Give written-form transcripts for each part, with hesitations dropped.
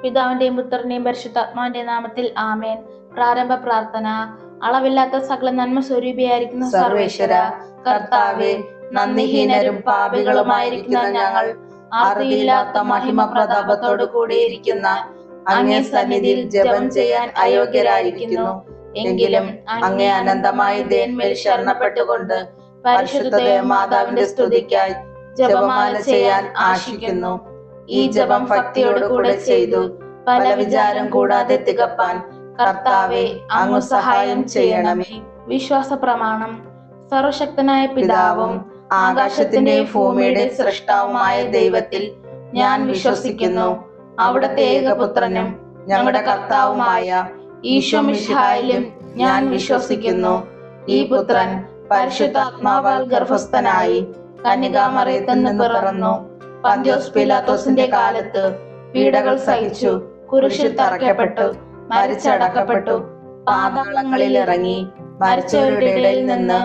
പിതാവിന്റെയും പുത്രന്റെയും പരിശുദ്ധാത്മാവിന്റെ നാമത്തിൽ ആമേൻ. പ്രാരംഭ പ്രാർത്ഥന. അളവില്ലാത്ത സകല നന്മ സ്വരൂപിയായിരിക്കുന്ന സർവേശ്വര കർത്താവേ, നന്ദിഹീനരും പാപികളുമായിരിക്കുന്ന ഞങ്ങൾ ആർത്തിയില്ലാത്ത മഹിമ പ്രതാപത്തോടു കൂടിയിരിക്കുന്ന അങ്ങേ സന്നിധിയിൽ ജപം ചെയ്യാൻ അയോഗ്യരായിരിക്കുന്നു. എങ്കിലും അങ്ങേ അനന്തമായ ദേന്മേൽ ശരണപ്പെട്ടുകൊണ്ട് പരിശുദ്ധ മാതാവിന്റെ സ്തുതിക്കായി ജപമാല ചെയ്യാൻ ആശിക്കുന്നു. ഈ ജപം ഭക്തിയോടുകൂടെ ചെയ്തു പല വിചാരം കൂടാതെ തികപ്പാൻ കർത്താവെ അങ്ങ് സഹായം ചെയ്യണമേ. വിശ്വാസ പ്രമാണം. സർവശക്തനായ പിതാവും ആകാശത്തിന്റെയും ഭൂമിയുടെ സൃഷ്ടാവുമായ ദൈവത്തിൽ ഞാൻ വിശ്വസിക്കുന്നു. അവിടുത്തെ ഏകപുത്രനും ഞങ്ങളുടെ കർത്താവുമായ ഈശോ മിശിഹായിലും ഞാൻ വിശ്വസിക്കുന്നു. ഈ പുത്രൻ പരിശുദ്ധാത്മാവാൽ ഗർഭസ്ഥനായി കന്യകാമറിയത്തിൽ നിന്ന് പിറന്നു. പന്ത്യോസ് പീലാത്തോസിന്റെ കാലത്ത് പീഡകൾ സഹിച്ചു, കുരിശിൽ തറയ്ക്കപ്പെട്ടു, മരിച്ചടക്കപ്പെട്ടു, പാതാളങ്ങളിൽ ഇറങ്ങി, മരിച്ചവരുടെ ഇടയിൽ നിന്ന്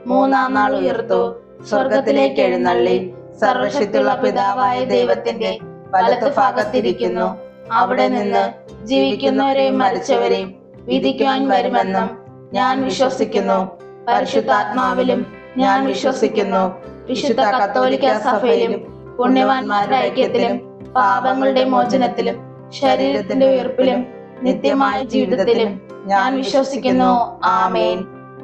മൂന്നാം നാൾ ഉയർത്തു, സ്വർഗത്തിലേക്ക് എഴുന്നള്ളി, സർവശക്തിയുള്ള പിതാവായ ദൈവത്തിന്റെ വലത്തുഭാഗത്തിരിക്കുന്നു. അവിടെ നിന്ന് ജീവിക്കുന്നവരെയും മരിച്ചവരെയും വിധിക്കുവാൻ വരുമെന്നും ഞാൻ വിശ്വസിക്കുന്നു. പരിശുദ്ധാത്മാവിലും ഞാൻ വിശ്വസിക്കുന്നു. വിശുദ്ധ കത്തോലിക്ക സഭയിലും പുണ്യവാന്മാരുടെ ഐക്യത്തിലും പാപങ്ങളുടെ മോചനത്തിലും ശരീരത്തിന്റെ ഉയർപ്പിലും നിത്യമായ ജീവിതത്തിലും ഞാൻ വിശ്വസിക്കുന്നു. ആമേൻ.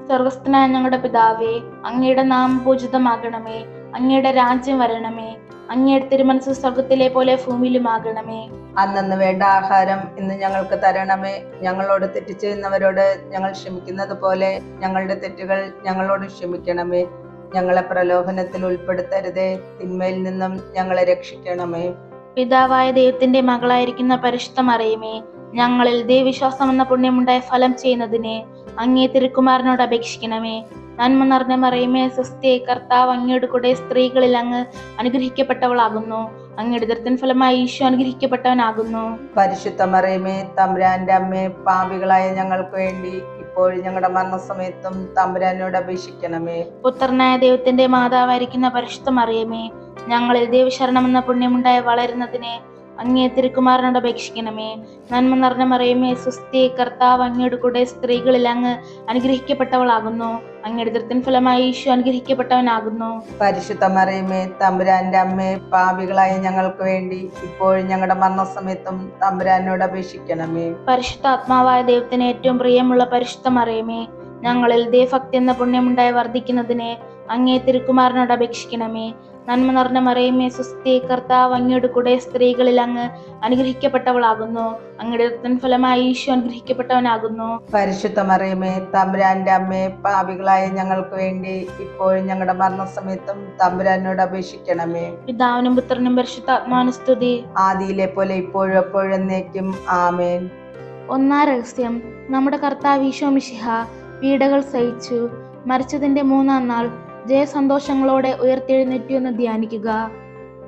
സ്വർഗസ്ഥനായ ഞങ്ങളുടെ പിതാവേ, അങ്ങയുടെ നാമം പൂജിതമാകണമേ. അങ്ങയുടെ രാജ്യം വരണമേ. അങ്ങയുടെ തിരുമനസ് സ്വർഗത്തിലെ പോലെ ഭൂമിയിലുമാകണമേ. അന്നന്ന് വേണ്ട ആഹാരം ഇന്ന് ഞങ്ങൾക്ക് തരണമേ. ഞങ്ങളോട് തെറ്റ് ചെയ്യുന്നവരോട് ഞങ്ങൾ ക്ഷമിക്കുന്നത് പോലെ ഞങ്ങളുടെ തെറ്റുകൾ ഞങ്ങളോട് ക്ഷമിക്കണമേ. ഞങ്ങളെ പ്രലോഭനത്തിൽ ഉൾപ്പെടുത്തരുതേ, തിന്മയിൽ നിന്നും ഞങ്ങളെ രക്ഷിക്കണമേ. പിതാവായ ദൈവത്തിന്റെ മകളായിരിക്കുന്ന പരിശുദ്ധ മറിയമേ, ഞങ്ങളിൽ ദൈവവിശ്വാസം എന്ന പുണ്യമുണ്ടായ ഫലം ചെയ്യുന്നതിന് അങ്ങേ തിരുക്കുമാരനോട് അപേക്ഷിക്കണമേ. നന്മ നിറഞ്ഞ മറിയമേ, സ്വസ്തി, കർത്താവ് അങ്ങയുടെ കൂടെ സ്ത്രീകളിൽ അങ്ങ് അനുഗ്രഹിക്കപ്പെട്ടവളാകുന്നു. അങ്ങയുടെ ഉദരത്തിൻ ഫലമായി ഈശോ അനുഗ്രഹിക്കപ്പെട്ടവനാകുന്നു. പരിശുദ്ധ മറിയമേ, തമ്പുരാന്റെ അമ്മേ, പാപികളായ ഞങ്ങൾക്ക് വേണ്ടി ഇപ്പോഴും ഞങ്ങളുടെ മരണസമയത്തും തമ്പുരാനോട് അപേക്ഷിക്കണമേ. പുത്രനായ ദൈവത്തിന്റെ മാതാവായിരിക്കുന്ന പരിശുദ്ധ മറിയമേ, ഞങ്ങളിൽ ദൈവശരണം എന്ന പുണ്യമുണ്ടായി വളരുന്നതിന് അങ്ങേ തിരുക്കുമാരനോട് അപേക്ഷിക്കണമേ. നന്മ നിറഞ്ഞ മറിയമേ, സ്വസ്തി, കർത്താവ് അങ്ങയുടെ കൂടെ സ്ത്രീകളിൽ അങ്ങ് അനുഗ്രഹിക്കപ്പെട്ടവളാകുന്നു. അങ്ങയുടെ ഉദരത്തിൻ ഫലമായി ഈശോ അനുഗ്രഹിക്കപ്പെട്ടവനാകുന്നു. പരിശുദ്ധ മറിയമേ, തമ്പുരാന്റെ അമ്മേ, പാപികളായ ഞങ്ങൾക്ക് വേണ്ടി ഇപ്പോഴും ഞങ്ങളുടെ മരണസമയത്തും തമ്പുരാനോട് അപേക്ഷിക്കണമേ. പരിശുദ്ധാത്മാവായ ദൈവത്തിന് ഏറ്റവും പ്രിയമുള്ള പരിശുദ്ധ മറിയമേ, ഞങ്ങളിൽ ദൈവഭക്തി എന്ന പുണ്യമുണ്ടായി വർദ്ധിക്കുന്നതിന് അങ്ങേ തിരുക്കുമാരനോട് അപേക്ഷിക്കണമേ. നന്മ നിറഞ്ഞ മറിയമേ, സ്വസ്തി, കർത്താവ് അങ്ങയുടെ കൂടെ സ്ത്രീകളിൽ അങ്ങ് അനുഗ്രഹിക്കപ്പെട്ടവളാകുന്നു. അങ്ങയുടെ ഉദരത്തിൻ ഫലമായി ഈശോ അനുഗ്രഹിക്കപ്പെട്ടവനാകുന്നു. പരിശുദ്ധ മറിയമേ, തമ്പുരാന്റെ അമ്മേ, പാപികളായ ഞങ്ങൾക്ക് വേണ്ടി ഇപ്പോഴും ഞങ്ങളുടെ മരണസമയത്തും തമ്പുരാനോട് അപേക്ഷിക്കണമേ. പിതാവിനും പുത്രനും പരിശുദ്ധാത്മാവിനും സ്തുതി, ആദിയിലെ പോലെ ഇപ്പോഴും എപ്പോഴും എന്നേക്കും. ആമേൻ. ഒന്നാം രഹസ്യം. നമ്മുടെ കർത്താവ് ഈശോ മിശിഹ പീഡകൾ സഹിച്ചു മരിച്ചതിന്റെ മൂന്നാം നാൾ ജയസന്തോഷങ്ങളോടെ ഉയർത്തെഴുന്നേറ്റു എന്ന് ധ്യാനിക്കുക.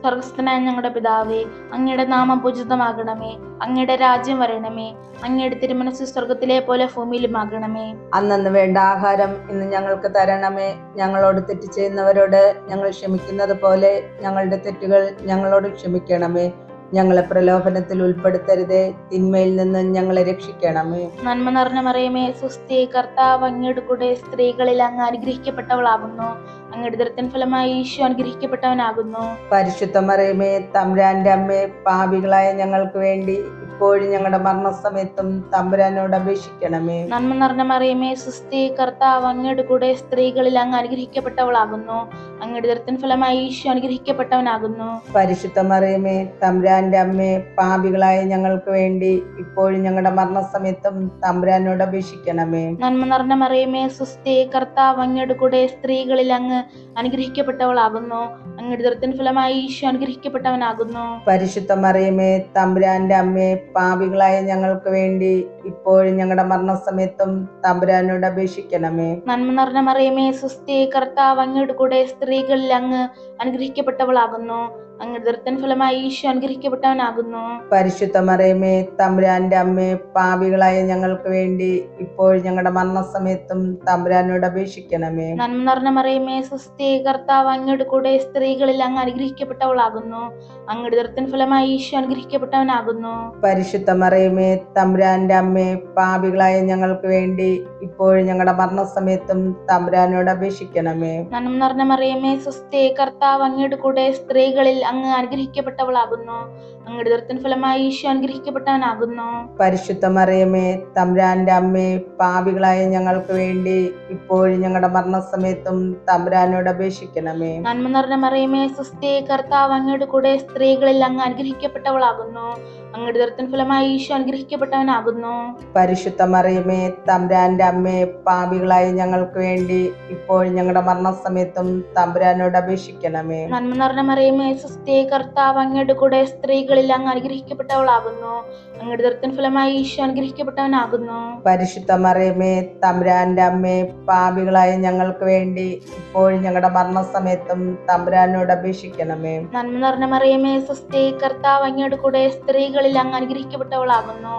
സ്വർഗസ്ഥനായ ഞങ്ങളുടെ പിതാവേ, അങ്ങയുടെ നാമം പൂജിതമാകണമേ. അങ്ങയുടെ രാജ്യം വരണമേ. അങ്ങയുടെ തിരുമനസ് സ്വർഗത്തിലെ പോലെ ഭൂമിയിലുമാകണമേ. അന്നന്ന് വേണ്ട ആഹാരം ഇന്ന് ഞങ്ങൾക്ക് തരണമേ. ഞങ്ങളോട് തെറ്റ് ചെയ്യുന്നവരോട് ഞങ്ങൾ ക്ഷമിക്കുന്നത് പോലെ ഞങ്ങളുടെ തെറ്റുകൾ ഞങ്ങളോട് ക്ഷമിക്കണമേ. ഞങ്ങളെ പ്രലോഭനത്തിൽ ഉൾപ്പെടുത്തരുതേ, തിന്മയിൽ നിന്ന് ഞങ്ങളെ രക്ഷിക്കണമേ. നന്മ നിറഞ്ഞ മറിയമേ, സ്വസ്തി, കർത്താവ് അങ്ങയുടെ കൂടെ സ്ത്രീകളിൽ അങ്ങ് അനുഗ്രഹിക്കപ്പെട്ടവളാകുന്നു. അങ്ങയുടെ ഉദരത്തിൻ ഫലമായി ഈശോ അനുഗ്രഹിക്കപ്പെട്ടവനാകുന്നു. പരിശുദ്ധ മറിയമേ, തമ്പുരാന്റെ അമ്മേ, പാപികളായ ഞങ്ങൾക്ക് വേണ്ടി ഇപ്പോഴും ഞങ്ങളുടെ മരണസമയത്തും തമ്പുരാനോട് അപേക്ഷിക്കണമേ. നന്മ നിറഞ്ഞ മറിയമേ, സ്വസ്തി, കർത്താവ് അങ്ങയുടെ കൂടെ സ്ത്രീകളിൽ അങ്ങ് അനുഗ്രഹിക്കപ്പെട്ടവളാകുന്നു. അങ്ങയുടെ ഉദരത്തിൻ ഫലമായി ഈശോ അനുഗ്രഹിക്കപ്പെട്ടവനാകുന്നു. പരിശുദ്ധ മറിയമേ, തമ്പുരാന്റെ അമ്മേ, പാപികളായ ഞങ്ങൾക്ക് വേണ്ടി ഇപ്പോഴും ഞങ്ങളുടെ മരണസമയത്തും തമ്പുരാനോട് അപേക്ഷിക്കണമേ. നന്മ നിറഞ്ഞ മറിയമേ, സ്വസ്തി, കർത്താവ് അങ്ങയുടെ കൂടെ സ്ത്രീകളിൽ അങ്ങ് അനുഗ്രഹിക്കപ്പെട്ടവളാകുന്നു. അങ്ങയുടെ ഉദരത്തിൻ ഫലമായി ഈശോ അനുഗ്രഹിക്കപ്പെട്ടവനാകുന്നു. പരിശുദ്ധ മറിയമേ, തമ്പുരാന്റെ അമ്മേ, പാപികളായ ഞങ്ങൾക്ക് വേണ്ടി ഇപ്പോഴും ഞങ്ങളുടെ മരണസമയത്തും തമ്പുരാനോട് അപേക്ഷിക്കണമേ. നന്മ നിറഞ്ഞ മറിയമേ, സ്വസ്തി, കർത്താവ് അങ്ങയുടെ കൂടെ സ്ത്രീകളിൽ അങ്ങ് അനുഗ്രഹിക്കപ്പെട്ടവളാകുന്നു. അങ്ങയുടെ ഉദരത്തിൻ ഫലമായി ഈശോ അനുഗ്രഹിക്കപ്പെട്ടവനാകുന്നു. പരിശുദ്ധ മറിയമേ തമ്പുരാന്റെ അമ്മേ, പാപികളായ ഞങ്ങൾക്ക് വേണ്ടി ഇപ്പോൾ ഞങ്ങളുടെ മരണസമയത്തും തമ്പുരാനോട് അപേക്ഷിക്കണമേ. നന്മ നിറഞ്ഞ മറിയമേ സ്വസ്തി, കർത്താവ് അങ്ങയുടെ കൂടെ സ്ത്രീകളിൽ അങ്ങ് അനുഗ്രഹിക്കപ്പെട്ടവളാകുന്നു. അങ്ങയുടെ ഉദരത്തിൻ ഫലമായി ഈശോ അനുഗ്രഹിക്കപ്പെട്ടവനാകുന്നു. പരിശുദ്ധ മറിയമേ തമ്പുരാന്റെ അമ്മേ, പാപികളായ ഞങ്ങൾക്ക് വേണ്ടി ഇപ്പോൾ ഞങ്ങളുടെ മരണസമയത്തും തമ്പുരാനോട് അപേക്ഷിക്കണമേ. നന്മ നിറഞ്ഞ മറിയമേ സ്വസ്തി, കർത്താവ് അങ്ങയുടെ കൂടെ സ്ത്രീകളിൽ അങ്ങ് അനുഗ്രഹിക്കപ്പെട്ടവളാകുന്നു. അങ്ങയുടെ ഉദരത്തിൻ ഫലമായി ഈശോ അനുഗ്രഹിക്കപ്പെട്ടവനാകുന്നു. പരിശുദ്ധ മറിയമേ തമ്പുരാന്റെ അമ്മേ, പാപികളായ ഞങ്ങൾക്ക് വേണ്ടി ഇപ്പോൾ ഞങ്ങളുടെ മരണസമയത്തും തമ്പുരാനോട് അപേക്ഷിക്കണമേ. നന്മ നിറഞ്ഞ മറിയമേ സ്വസ്തി, കർത്താവ് അങ്ങയുടെ കൂടെ സ്ത്രീകളിൽ അങ്ങ് അനുഗ്രഹിക്കപ്പെട്ടവളാകുന്നു. അങ്ങയുടെ ഉദരത്തിൻ ഫലമായി ഈശോ അനുഗ്രഹിക്കപ്പെട്ടവനാകുന്നു. പരിശുദ്ധ മറിയമേ തമ്പുരാന്റെ അമ്മേ, പാപികളായ ഞങ്ങൾക്ക് വേണ്ടി ഇപ്പോൾ ഞങ്ങളുടെ മരണസമയത്തും തമ്പുരാനോട് അപേക്ഷിക്കണമേ. നന്മ നിറഞ്ഞ മറിയമേ സ്വസ്തി, കർത്താവ് അങ്ങയുടെ കൂടെ സ്ത്രീകളിൽ അങ്ങ് അനുഗ്രഹിക്കപ്പെട്ടവളാകുന്നു. അങ്ങയുടെ ഉദരത്തിൻ ഫലമായി ഈശോ അനുഗ്രഹിക്കപ്പെട്ടവനാകുന്നു. പരിശുദ്ധ മറിയമേ തമ്പുരാന്റെ അമ്മേ, പാപികളായ ഞങ്ങൾക്ക് വേണ്ടി ഇപ്പോൾ ഞങ്ങളുടെ മരണസമയത്തും തമ്പുരാനോട് അപേക്ഷിക്കണമേ. നന്മ നിറഞ്ഞ മറിയമേ സ്വസ്തി, കർത്താവ് അങ്ങയുടെ കൂടെ സ്ത്രീകളിൽ അങ്ങ് അനുഗ്രഹിക്കപ്പെട്ടവളാകുന്നു.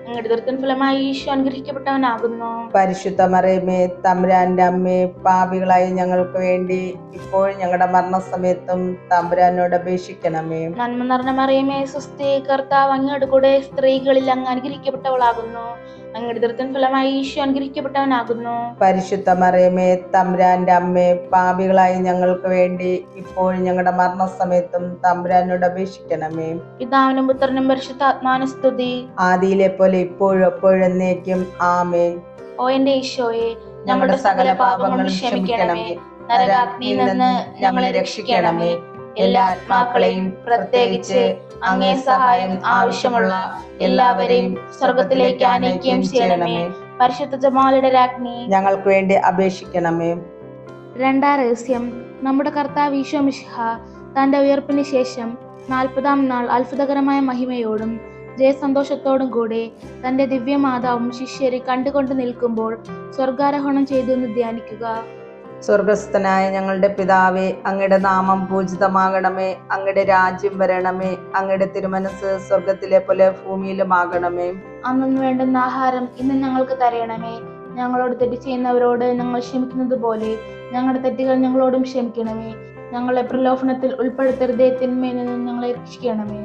അങ്ങയുടെ ഉദരത്തിൻ ഫലമായി ഈശോ അനുഗ്രഹിക്കപ്പെട്ടവനാകുന്നു. പരിശുദ്ധ മറിയമേ തമ്പുരാന്റെ അമ്മേ, പാപികളായ ഞങ്ങൾക്ക് വേണ്ടി ഇപ്പോൾ ഞങ്ങളുടെ മരണസമയത്തും തമ്പുരാനോട് അപേക്ഷിക്കണമേ. നന്മ നിറഞ്ഞ മറിയമേ സ്വസ്തി, കർത്താവ് അങ്ങയുടെ കൂടെ സ്ത്രീകളിൽ അങ്ങ് അനുഗ്രഹിക്കപ്പെട്ടവളാകുന്നു. അങ്ങയുടെ ഉദരത്തിൻ ഫലമായി ഈശോ അനുഗ്രഹിക്കപ്പെട്ടവനാകുന്നു. പരിശുദ്ധ മറിയമേ തമ്പുരാന്റെ അമ്മേ, പാപികളായ ഞങ്ങൾക്ക് വേണ്ടി ഇപ്പോൾ ഞങ്ങളുടെ മരണസമയത്തും തമ്പുരാനോട് അപേക്ഷിക്കണമേ. പിതാവിനും പുത്രനും പരിശുദ്ധാത്മാവിനും സ്തുതി. ആദിയിലെ പോലെ ഇപ്പോഴും എപ്പോഴും എന്നേക്കും ആമേൻ. ഓ എന്റെ ഈശോയെ, ഞങ്ങളുടെ സകല പാപങ്ങളും ക്ഷമിക്കണമേ. നരകാഗ്നിയിൽ നിന്ന് ഞങ്ങളെ രക്ഷിക്കണമേ. എല്ലാ ആത്മാക്കളെയും, പ്രത്യേകിച്ച് അങ്ങേ സഹായം ആവശ്യമുള്ള എല്ലാവരെയും സ്വർഗത്തിലേക്ക് ആനയിക്കുകയും ചെയ്യണമേ. പരിശുദ്ധ ജമാലയുടെ രാജ്ഞി, ഞങ്ങൾക്ക് വേണ്ടി അപേക്ഷിക്കണമേ. രണ്ടാം രഹസ്യം. നമ്മുടെ കർത്താവ് ഈശോ മിശിഹ തന്റെ ഉയർപ്പിന് ശേഷം 40-ാം നാൾ അത്ഭുതകരമായ മഹിമയോടും ജയസന്തോഷത്തോടും കൂടെ തന്റെ ദിവ്യമാതാവും ശിഷ്യരെ കണ്ടുകൊണ്ട് നിൽക്കുമ്പോൾ സ്വർഗാരോഹണം ചെയ്തു എന്ന് ധ്യാനിക്കുക. സ്വർഗസ്ഥനായ ഞങ്ങളുടെ പിതാവേ, അങ്ങയുടെ നാമം പൂജിതമാകണമേ. അങ്ങയുടെ രാജ്യം വരണമേ. അങ്ങയുടെ തിരുമനസ് സ്വർഗത്തിലെ പോലെ ഭൂമിയിലുമാകണമേ. അന്നു വേണ്ടുന്ന ആഹാരം ഇന്ന് ഞങ്ങൾക്ക് തരണമേ. ഞങ്ങളോട് തെറ്റ് ചെയ്യുന്നവരോട് ഞങ്ങൾ ക്ഷമിക്കുന്നത് പോലെ ഞങ്ങളുടെ തെറ്റുകൾ ഞങ്ങളോടും ക്ഷമിക്കണമേ. ഞങ്ങളെ പ്രലോഭനത്തിൽ ഉൾപ്പെടുത്തരുതേ, തിന്മയിൽ നിന്നും ഞങ്ങളെ രക്ഷിക്കണമേ.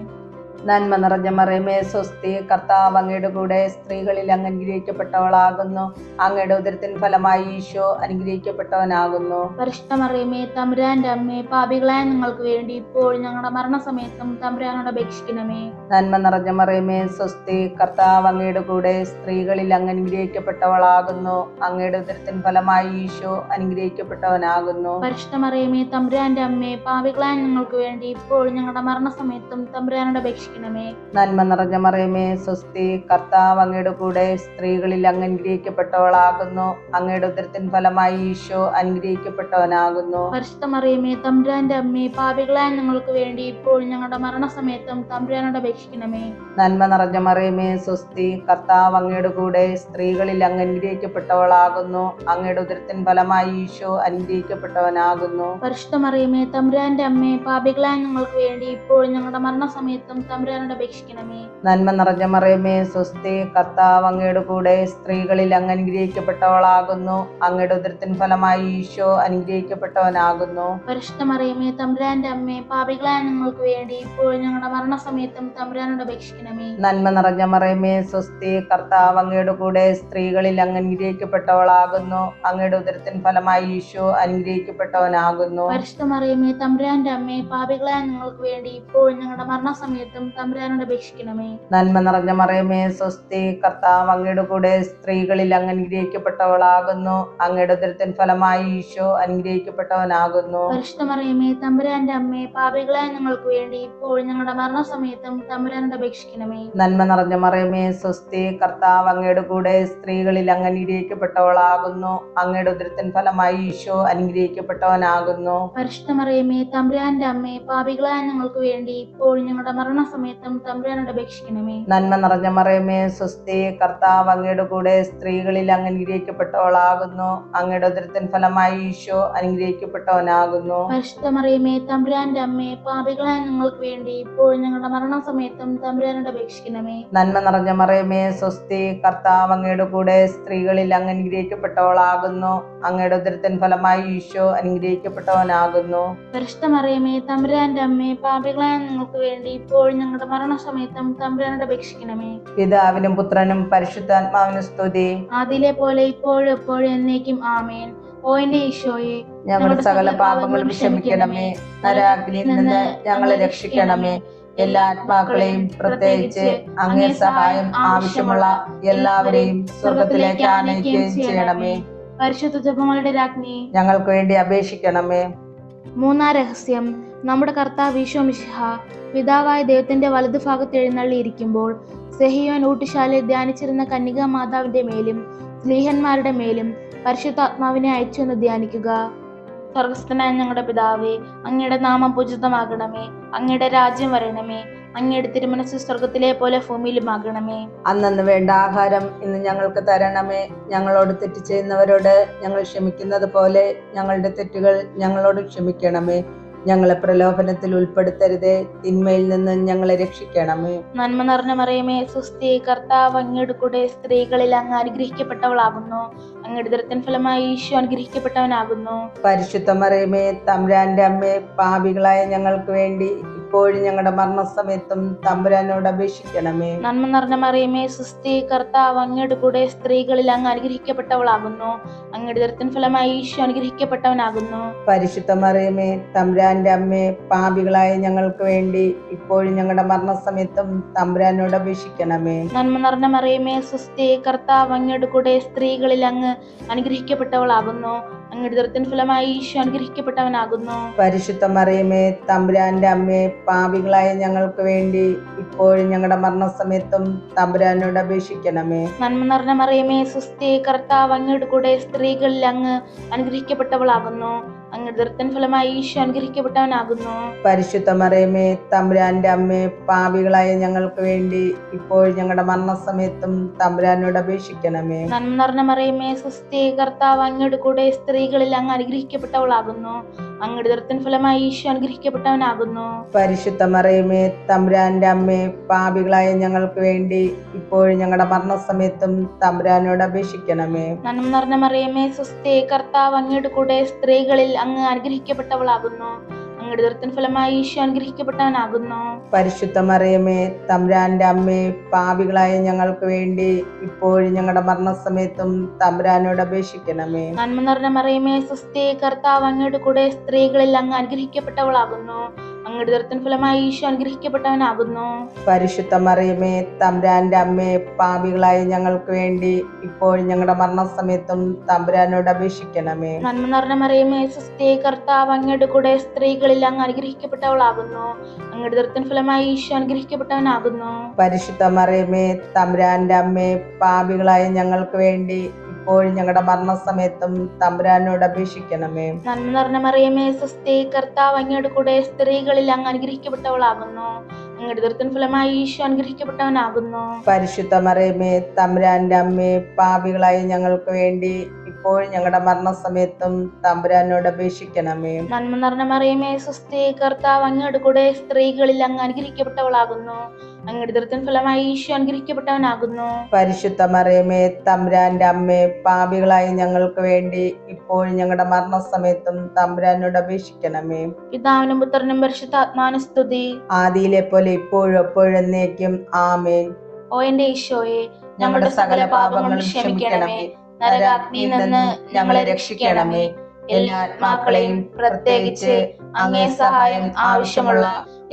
നന്മ നിറഞ്ഞ മറിയമേ സ്വസ്തി, കർത്താവ് അങ്ങയുടെ കൂടെ സ്ത്രീകളിൽ അങ്ങ് അനുഗ്രഹിക്കപ്പെട്ടവളാകുന്നു. അങ്ങയുടെ ഉദരത്തിൻ ഫലമായി ഈശോ അനുഗ്രഹിക്കപ്പെട്ടവനാകുന്നു. പരിശുദ്ധ മറിയമേ തമ്പുരാന്റെ അമ്മേ, പാപികളായ ഞങ്ങൾക്ക് വേണ്ടി ഇപ്പോൾ ഞങ്ങളുടെ മരണസമയത്തും തമ്പുരാനോട് അപേക്ഷിക്കണമേ. നന്മ നിറഞ്ഞ മറിയമേ സ്വസ്തി, കർത്താവ് അങ്ങയുടെ കൂടെ സ്ത്രീകളിൽ അങ്ങ് അനുഗ്രഹിക്കപ്പെട്ടവളാകുന്നു. അങ്ങയുടെ ഉദരത്തിൻ ഫലമായി ഈശോ അനുഗ്രഹിക്കപ്പെട്ടവനാകുന്നു. പരിശുദ്ധ മറിയമേ തമ്പുരാന്റെ അമ്മേ, പാപികളായ ഞങ്ങൾക്ക് വേണ്ടി ഇപ്പോൾ ഞങ്ങളുടെ മരണസമയത്തും തമ്പുരാനോട് അപേക്ഷിക്കണമേ. നന്മ നിറഞ്ഞ മറിയമേ സ്വസ്തി, കർത്താവ് അങ്ങയുടെ കൂടെ സ്ത്രീകളിൽ അങ്ങ് അനുഗ്രഹിക്കപ്പെട്ടവളാകുന്നു. അങ്ങയുടെ ഉദരത്തിൻ ഫലമായി ഈശോ അനുഗ്രഹിക്കപ്പെട്ടവനാകുന്നു. പരിശുദ്ധ മറിയമേ തമ്പുരാന്റെ അമ്മേ, പാപികളായ ഞങ്ങൾക്ക് വേണ്ടി ഇപ്പോൾ ഞങ്ങളുടെ മരണസമയത്തും തമ്പുരാനോട് അപേക്ഷിക്കണമേ. നന്മ നിറഞ്ഞ മറിയമേ സ്വസ്തി, കർത്താവ് അങ്ങയുടെ കൂടെ സ്ത്രീകളിൽ അങ്ങ് അനുഗ്രഹിക്കപ്പെട്ടവളാകുന്നു. അങ്ങയുടെ ഉദരത്തിൻ ഫലമായി ഈശോ അനുഗ്രഹിക്കപ്പെട്ടവനാകുന്നു. പരിശുദ്ധ മറിയമേ തമ്പുരാന്റെ അമ്മേ, പാപികളായ ഞങ്ങൾക്ക് വേണ്ടി ഇപ്പോൾ ഞങ്ങളുടെ മരണസമയത്തും തമ്പുരാനോട് അപേക്ഷിക്കണമേ. നന്മ നിറഞ്ഞ മറിയമേ സ്വസ്തി, കർത്താവ് അങ്ങയുടെ കൂടെ സ്ത്രീകളിൽ അങ്ങ് അനുഗ്രഹിക്കപ്പെട്ടവളാകുന്നു. അങ്ങയുടെ ഉദരത്തിൻ ഫലമായി ഈശോ അനുഗ്രഹിക്കപ്പെട്ടവനാകുന്നു. പരിശുദ്ധ മറിയമേ തമ്പുരാന്റെ അമ്മേ, പാപികളായ ഞങ്ങൾക്ക് വേണ്ടി ഇപ്പോൾ ഞങ്ങളുടെ മരണസമയത്തും തമ്പുരാനോട് അപേക്ഷിക്കണമേ. നന്മ നിറഞ്ഞ മറിയമേ സ്വസ്തി, കർത്താവ് അങ്ങയുടെ കൂടെ സ്ത്രീകളിൽ അങ്ങ് അനുഗ്രഹിക്കപ്പെട്ടവളാകുന്നു. അങ്ങയുടെ ഉദരത്തിൻ ഫലമായി ഈശോ അനുഗ്രഹിക്കപ്പെട്ടവനാകുന്നു. പരിശുദ്ധ മറിയമേ തമ്പുരാന്റെ അമ്മേ, പാപികളായ ഞങ്ങൾക്ക് വേണ്ടി ഇപ്പോൾ ഞങ്ങളുടെ മരണസമയത്തും തമ്പുരാനോട് അപേക്ഷിക്കണമേ. നന്മ നിറഞ്ഞ മറിയമേ സ്വസ്തി, കർത്താവ് അങ്ങയുടെ കൂടെ സ്ത്രീകളിൽ അങ്ങ് അനുഗ്രഹിക്കപ്പെട്ടവളാകുന്നു. അങ്ങയുടെ ഉദരത്തിൻ ഫലമായി ഈശോ അനുഗ്രഹിക്കപ്പെട്ടവനാകുന്നു. പരിശുദ്ധ മറിയമേ തമ്പുരാന്റെ അമ്മേ, പാപികളായ ഞങ്ങൾക്ക് വേണ്ടി ഇപ്പോൾ ഞങ്ങളുടെ മരണസമയത്തും തമ്പുരാനോട് അപേക്ഷിക്കണമേ. നന്മ നിറഞ്ഞ മറിയമേ സ്വസ്തി, കർത്താവ് അങ്ങയുടെ കൂടെ സ്ത്രീകളിൽ അങ്ങ് അനുഗ്രഹിക്കപ്പെട്ടവളാകുന്നു. അങ്ങയുടെ ഉദരത്തിൻ ഫലമായി ഈശോ അനുഗ്രഹിക്കപ്പെട്ടവനാകുന്നു. പരിശുദ്ധ മറിയമേ തമ്പുരാന്റെ അമ്മേ, പാപികളായ ഞങ്ങൾക്ക് വേണ്ടി ഇപ്പോൾ ഞങ്ങളുടെ മരണസമയത്തും മരണസമയത്തും തമ്പുരാനോട് അപേക്ഷിക്കണമേ. നന്മ നിറഞ്ഞ മറിയമേ സ്വസ്തി, കർത്താവ് അങ്ങയുടെ കൂടെ സ്ത്രീകളിൽ അങ്ങ് അനുഗ്രഹിക്കപ്പെട്ടവളാകുന്നു. അങ്ങയുടെ ഉദരത്തിൻ ഫലമായി ഈശോ അനുഗ്രഹിക്കപ്പെട്ടവനാകുന്നു. പരിശുദ്ധ മറിയമേ തമ്പുരാന്റെ അമ്മേ, പാപികളായ ഞങ്ങൾക്ക് വേണ്ടി ഇപ്പോഴും ഞങ്ങളുടെ മരണസമയത്തും തമ്പുരാനോട് അപേക്ഷിക്കണമേ. നന്മ നിറഞ്ഞ മറിയമേ സ്വസ്തി, കർത്താവ് അങ്ങയുടെ കൂടെ സ്ത്രീകളിൽ അങ്ങ് അനുഗ്രഹിക്കപ്പെട്ടവളാകുന്നു. അങ്ങയുടെ ഉദരത്തിൻ ഫലമായി ഈശോ അനുഗ്രഹിക്കപ്പെട്ടവനാകുന്നു. പരിശുദ്ധ മറിയമേ തമ്പുരാന്റെ അമ്മേ, പാപികളായ ഞങ്ങൾക്ക് വേണ്ടി ഇപ്പോഴും ഞങ്ങളുടെ മരണസമയത്തും തമ്പുരാനോട് അപേക്ഷിക്കണമേ. പിതാവിനും പുത്രനും പരിശുദ്ധാത്മാവിനും സ്തുതി. ആദിയിലെ പോലെ ഇപ്പോഴും എപ്പോഴും എന്നേക്കും ആമേൻ. ഓ എന്റെ ഈശോയെ, ഞങ്ങളുടെ സകല പാപങ്ങളും ക്ഷമിക്കണമേ. നരകാഗ്നിയിൽ നിന്ന് ഞങ്ങളെ രക്ഷിക്കണമേ. എല്ലാ ആത്മാക്കളെയും പ്രത്യേകിച്ച് അങ്ങേ സഹായം ആവശ്യമുള്ള എല്ലാവരെയും സ്വർഗത്തിലേക്ക് ആനയിക്കുകയും ചെയ്യണമേ. പരിശുദ്ധ ജപമാലയുടെ രാജ്ഞി, ഞങ്ങൾക്ക് വേണ്ടി അപേക്ഷിക്കണമേ. മൂന്നാം രഹസ്യം. നമ്മുടെ കർത്താവ് ഈശോ മിശിഹ പിതാവായ ദൈവത്തിന്റെ വലതുഭാഗത്ത് എഴുന്നള്ളിയിരിക്കുമ്പോൾ സെഹിയോൻ ഊട്ടുശാലയിൽ ധ്യാനിച്ചിരുന്ന കന്യകാ മാതാവിന്റെ മേലും സ്ലീഹന്മാരുടെ മേലും പരിശുദ്ധാത്മാവിനെ അയച്ചു എന്ന് ധ്യാനിക്കുക. സ്വർഗസ്ഥനായ ഞങ്ങളുടെ പിതാവേ, അങ്ങയുടെ നാമം പൂജിതമാകണമേ. അങ്ങയുടെ രാജ്യം വരണമേ. അങ്ങയുടെ തിരുമനസ്സ് സ്വർഗത്തിലെ പോലെ ഭൂമിയിലുമാകണമേ. അന്നന്ന് വേണ്ട ആഹാരം ഇന്ന് ഞങ്ങൾക്ക് തരണമേ. ഞങ്ങളോട് തെറ്റ് ചെയ്യുന്നവരോട് ഞങ്ങൾ ക്ഷമിക്കുന്നത് പോലെ ഞങ്ങളുടെ തെറ്റുകൾ ഞങ്ങളോട് ക്ഷമിക്കണമേ. ഞങ്ങളെ പ്രലോഭനത്തിൽ ഉൾപ്പെടുത്തരുതേ, തിന്മയിൽ നിന്ന് ഞങ്ങളെ രക്ഷിക്കണമേ. നന്മ നിറഞ്ഞ മറിയമേ സ്വസ്തി, കർത്താവ് അങ്ങയുടെ കൂടെ സ്ത്രീകളിൽ അങ്ങ് അനുഗ്രഹിക്കപ്പെട്ടവളാകുന്നു. അങ്ങയുടെ ഉദരത്തിൻ ഫലമായി ഈശോ അനുഗ്രഹിക്കപ്പെട്ടവനാകുന്നു. പരിശുദ്ധ മറിയമേ തമ്പുരാന്റെ അമ്മേ, പാപികളായ ഞങ്ങൾക്ക് വേണ്ടി ഇപ്പോഴും ഞങ്ങളുടെ മരണസമയത്തും തമ്പുരാനോട് അപേക്ഷിക്കണമേ. നന്മ നിറഞ്ഞ മറിയമേ സ്വസ്തി, കർത്താവ് അങ്ങയുടെ കൂടെ സ്ത്രീകളിൽ അങ്ങ് അനുഗ്രഹിക്കപ്പെട്ടവളാകുന്നു. അങ്ങയുടെ ഉദരത്തിൻ ഫലമായി ഈശോ അനുഗ്രഹിക്കപ്പെട്ടവനാകുന്നു. പരിശുദ്ധ മറിയമേ തമ്പുരാന്റെ അമ്മേ, പാപികളായ ഞങ്ങൾക്ക് വേണ്ടി ഇപ്പോഴും ഞങ്ങളുടെ മരണസമയത്തും തമ്പുരാനോട് അപേക്ഷിക്കണമേ. നന്മ നിറഞ്ഞ മറിയമേ സ്വസ്തി, കർത്താവ് അങ്ങയുടെ കൂടെ സ്ത്രീകളിൽ അങ്ങ് അനുഗ്രഹിക്കപ്പെട്ടവളാകുന്നു. അങ്ങയുടെ ഉദരത്തിൻ ഫലമായി ഈശോ അനുഗ്രഹിക്കപ്പെട്ടവനാകുന്നു. പരിശുദ്ധ മറിയമേ തമ്പുരാന്റെ അമ്മേ, പാപികളായ ഞങ്ങൾക്ക് വേണ്ടി ഇപ്പോഴും ഞങ്ങളുടെ മരണസമയത്തും തമ്പുരാനോട് അപേക്ഷിക്കണമേ. നന്മ നിറഞ്ഞ മറിയമേ സ്വസ്തി, കർത്താവ് അങ്ങയുടെ കൂടെ സ്ത്രീകളിൽ അങ്ങ് അനുഗ്രഹിക്കപ്പെട്ടവളാകുന്നു. അങ്ങയുടെ ഉദരത്തിൻ ഫലമായി ഈശോ അനുഗ്രഹിക്കപ്പെട്ടവനാകുന്നു. പരിശുദ്ധ മറിയമേ തമ്പുരാന്റെ അമ്മേ, പാപികളായ ഞങ്ങൾക്ക് വേണ്ടി ഇപ്പോഴും ഞങ്ങളുടെ മരണസമയത്തും തമ്പുരാനോട് അപേക്ഷിക്കണമേ. നന്മ നിറഞ്ഞ മറിയമേ സ്വസ്തി, കർത്താവ് അങ്ങയുടെ കൂടെ സ്ത്രീകളിൽ അങ്ങ് അനുഗ്രഹിക്കപ്പെട്ടവളാകുന്നു. അങ്ങയുടെ ഉദരത്തിൻ ഫലമായി ഈശോ അനുഗ്രഹിക്കപ്പെട്ടവനാകുന്നു. പരിശുദ്ധ മറിയമേ തമ്പുരാന്റെ അമ്മേ, പാപികളായ ഞങ്ങൾക്ക് വേണ്ടി ഇപ്പോഴും ഞങ്ങളുടെ മരണസമയത്തും തമ്പുരാനോട് അപേക്ഷിക്കണമേ. നന്മ നിറഞ്ഞ മറിയമേ സ്വസ്തി, കർത്താവ് അങ്ങയുടെ കൂടെ സ്ത്രീകളിൽ അങ്ങ് അനുഗ്രഹിക്കപ്പെട്ടവളാകുന്നു. അങ്ങയുടെ ഉദരത്തിൻ ഫലമായി ഈശോ അനുഗ്രഹിക്കപ്പെട്ടവനാകുന്നു. പരിശുദ്ധ മറിയമേ തമ്പുരാന്റെ അമ്മേ, പാപികളായ ഞങ്ങൾക്ക് വേണ്ടി ഇപ്പോഴും ഞങ്ങളുടെ മരണസമയത്തും തമ്പുരാനോട് അപേക്ഷിക്കണമേ. നന്മ നിറഞ്ഞ മറിയമേ സ്വസ്തി, കർത്താവ് അങ്ങയുടെ കൂടെ സ്ത്രീകളിൽ അങ്ങ് അനുഗ്രഹിക്കപ്പെട്ടവളാകുന്നു. അങ്ങയുടെ ഉദരത്തിൻ ഫലമായി ഈശോ അനുഗ്രഹിക്കപ്പെട്ടവനാകുന്നു. പരിശുദ്ധ മറിയമേ തമ്പുരാന്റെ അമ്മേ, പാപികളായ ഞങ്ങൾക്ക് വേണ്ടി ഇപ്പോഴും ഞങ്ങളുടെ മരണസമയത്തും തമ്പുരാനോട് അപേക്ഷിക്കണമേ. നന്മ നിറഞ്ഞ മറിയമേ സ്വസ്തി, കർത്താവ് അങ്ങയുടെ കൂടെ സ്ത്രീകളിൽ അങ്ങ് അനുഗ്രഹിക്കപ്പെട്ടവളാകുന്നു. അങ്ങയുടെ ഉദരത്തിൻ ഫലമായി ഈശോ അനുഗ്രഹിക്കപ്പെട്ടവനാകുന്നു. പരിശുദ്ധ മറിയമേ തമ്പുരാന്റെ അമ്മേ, പാപികളായ ഞങ്ങൾക്ക് വേണ്ടി ഇപ്പോഴും ഞങ്ങളുടെ മരണസമയത്തും തമ്പുരാനോട് അപേക്ഷിക്കണമേ. നന്മ നിറഞ്ഞ മറിയമേ സ്വസ്തി, കർത്താവ് അങ്ങയുടെ കൂടെ സ്ത്രീകളിൽ അങ്ങ് അനുഗ്രഹിക്കപ്പെട്ടവളാകുന്നു. അങ്ങയുടെ ഉദരത്തിൻ ഫലമായി ഈശോ അനുഗ്രഹിക്കപ്പെട്ടവനാകുന്നു. പരിശുദ്ധ മറിയമേ തമ്പുരാന്റെ അമ്മേ, പാപികളായ ഞങ്ങൾക്ക് വേണ്ടി ഇപ്പോഴും ഞങ്ങളുടെ മരണസമയത്തും തമ്പുരാനോട് അപേക്ഷിക്കണമേ. നന്മ നിറഞ്ഞ മറിയമേ സ്വസ്തി, കർത്താവ് അങ്ങയുടെ കൂടെ സ്ത്രീകളിൽ അങ്ങ് അനുഗ്രഹിക്കപ്പെട്ടവളാകുന്നു. അങ്ങയുടെ ഉദരത്തിൻ ഫലമായി ഈശോ അനുഗ്രഹിക്കപ്പെട്ടവനാകുന്നു. പരിശുദ്ധ മറിയമേ തമ്പുരാന്റെ അമ്മേ, പാപികളായ ഞങ്ങൾക്ക് വേണ്ടി ഇപ്പോഴും ഞങ്ങളുടെ മരണസമയത്തും തമ്പുരാനോട് അപേക്ഷിക്കണമേ. പിതാവിനും പുത്രനും പരിശുദ്ധാത്മാവിനും സ്തുതി. ആദിയിലെ പോലെ ഇപ്പോഴും എപ്പോഴും എന്നേക്കും ആമേൻ. ഓ എന്റെ ഈശോയെ, ഞങ്ങളുടെ സകല പാപങ്ങളും ക്ഷമിക്കണമേ. നരകാഗ്നിയിൽ നിന്ന് ഞങ്ങളെ രക്ഷിക്കണമേ. എല്ലാ ആത്മാക്കളെയും പ്രത്യേകിച്ച് അങ്ങേ സഹായം ആവശ്യമുള്ള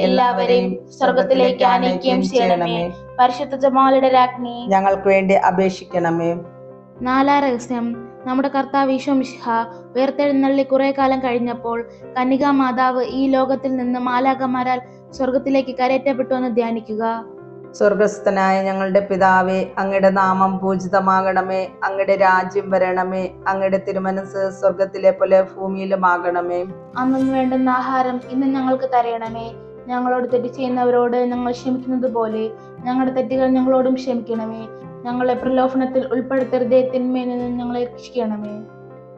എല്ലാവരെയും സ്വർഗത്തിലേക്ക് ആനയിക്കുകയും ചെയ്യണമേ. പരിശുദ്ധ ജപമാലയുടെ രാജ്ഞി, ഞങ്ങൾക്ക് വേണ്ടി അപേക്ഷിക്കണമേ. നാലാം രഹസ്യം. നമ്മുടെ കർത്താവ് ഈശോ മിശിഹ ഉയർത്തെഴുന്നള്ളി കുറെ കാലം കഴിഞ്ഞപ്പോൾ കന്യകാ മാതാവ് ഈ ലോകത്തിൽ നിന്ന് മാലാഖമാരാൽ സ്വർഗത്തിലേക്ക് കരയറ്റപ്പെട്ടു എന്ന് ധ്യാനിക്കുക. സ്വർഗസ്ഥനായ ഞങ്ങളുടെ പിതാവേ, അങ്ങയുടെ നാമം പൂജിതമാകണമേ. അങ്ങയുടെ രാജ്യം വരണമേ. അങ്ങയുടെ തിരുമനസ് സ്വർഗത്തിലെ പോലെ ഭൂമിയിലുമാകണമേ. അന്നു വേണ്ടുന്ന ആഹാരം ഇന്ന് ഞങ്ങൾക്ക് തരണമേ. ഞങ്ങളോട് തെറ്റ് ചെയ്യുന്നവരോട് ഞങ്ങൾ ക്ഷമിക്കുന്നത് പോലെ ഞങ്ങളുടെ തെറ്റുകൾ ഞങ്ങളോടും ക്ഷമിക്കണമേ. ഞങ്ങളെ പ്രലോഭനത്തിൽ ഉൾപ്പെടുത്തരുതേ, തിന്മയിൽ നിന്ന് ഞങ്ങളെ രക്ഷിക്കണമേ.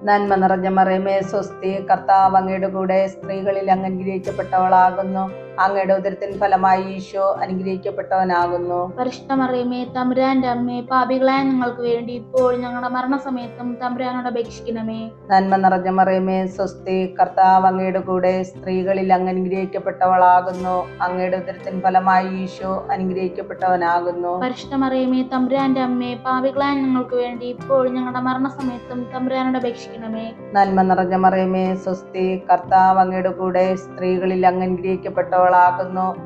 നന്മ നിറഞ്ഞ മറിയമേ സ്വസ്തി, കർത്താവ് അങ്ങയുടെ കൂടെ സ്ത്രീകളിൽ അങ്ങ് അനുഗ്രഹിക്കപ്പെട്ടവളാകുന്നു. അങ്ങയുടെ ഉദരത്തിൻ ഫലമായി ഈശോ അനുഗ്രഹിക്കപ്പെട്ടവനാകുന്നു. പരിശുദ്ധ മറിയമേ തമ്പുരാന്റെ അമ്മേ, പാപികളായ ഞങ്ങൾക്ക് വേണ്ടി ഇപ്പോൾ ഞങ്ങളുടെ മരണസമയത്തും തമ്പുരാനോട് അപേക്ഷിക്കണമേ. നന്മ നിറഞ്ഞ മറിയമേ സ്വസ്തി, കർത്താവ് അങ്ങയുടെ കൂടെ സ്ത്രീകളിൽ അങ്ങ് അനുഗ്രഹിക്കപ്പെട്ടവളാകുന്നു. അങ്ങയുടെ ഉദരത്തിൻ ഫലമായി ഈശോ അനുഗ്രഹിക്കപ്പെട്ടവനാകുന്നു. പരിശുദ്ധ മറിയമേ തമ്പുരാന്റെ അമ്മേ, പാപികളായ ഞങ്ങൾക്ക് വേണ്ടി ഇപ്പോൾ ഞങ്ങളുടെ മരണസമയത്തും തമ്പുരാനോട് അപേക്ഷിക്കണമേ. നന്മ നിറഞ്ഞ മറിയമേ സ്വസ്തി, കർത്താവ് അങ്ങയുടെ കൂടെ സ്ത്രീകളിൽ അങ്ങ് അനുഗ്രഹിക്കപ്പെട്ടവളാകുന്നു.